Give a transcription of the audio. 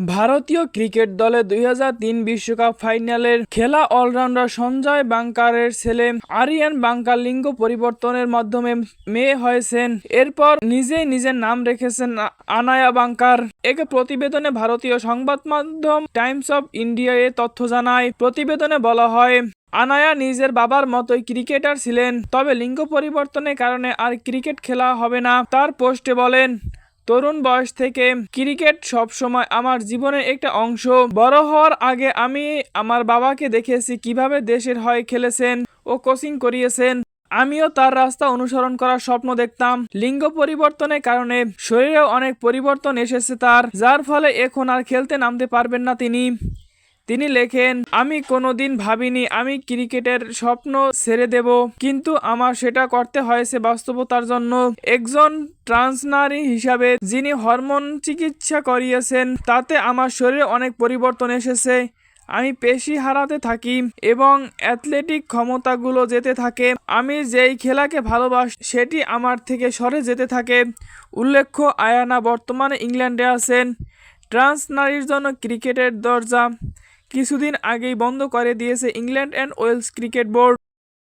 ভারতীয় ক্রিকেট দলে 2003 বিশ্বকাপ ফাইনালের খেলা অলরাউন্ডার সঞ্জয় বাঙ্কারের ছেলে আরিয়ান বাঙ্কার লিঙ্গ পরিবর্তনের মাধ্যমে মেয়ে হয়েছেন। এরপর নিজেই নিজের নাম রেখেছেন আনায়া বাঙ্কার। এক প্রতিবেদনে ভারতীয় সংবাদ মাধ্যম টাইমস অফ ইন্ডিয়া এ তথ্য জানায়। প্রতিবেদনে বলা হয়, আনায়া নিজের বাবার মতোই ক্রিকেটার ছিলেন, তবে লিঙ্গ পরিবর্তনের কারণে আর ক্রিকেট খেলা হবে না। তার পোস্টে বলেন, তরুণ বয়স থেকে ক্রিকেট সবসময় আমার জীবনের একটা অংশ। বড় হওয়ার আগে আমি আমার বাবাকে দেখেছি কিভাবে দেশের হয়ে খেলেছেন ও কোচিং করিয়েছেন। আমিও তার রাস্তা অনুসরণ করার স্বপ্ন দেখতাম। লিঙ্গ পরিবর্তনের কারণে শরীরেও অনেক পরিবর্তন এসেছে তার, যার ফলে এখন আর খেলতে নামতে পারবেন না তিনি লেখেন, আমি কোনোদিন ভাবিনি আমি ক্রিকেটের স্বপ্ন ছেড়ে দেব, কিন্তু আমার সেটা করতে হয়েছে বাস্তবতার জন্য। একজন ট্রান্স নারী হিসাবে যিনি হরমোন চিকিৎসা করিয়েছেন, তাতে আমার শরীরে অনেক পরিবর্তন এসেছে। আমি পেশি হারাতে থাকি এবং অ্যাথলেটিক ক্ষমতাগুলো যেতে থাকে। আমি যেই খেলাকে ভালোবাসি সেটি আমার থেকে সরে যেতে থাকে। উল্লেখ্য, আয়ানা বর্তমানে ইংল্যান্ডে আছেন। ট্রান্স নারীর জন্য ক্রিকেটের দরজা কিছুদিন আগেই বন্ধ করে দিয়েছে England and Wales cricket board.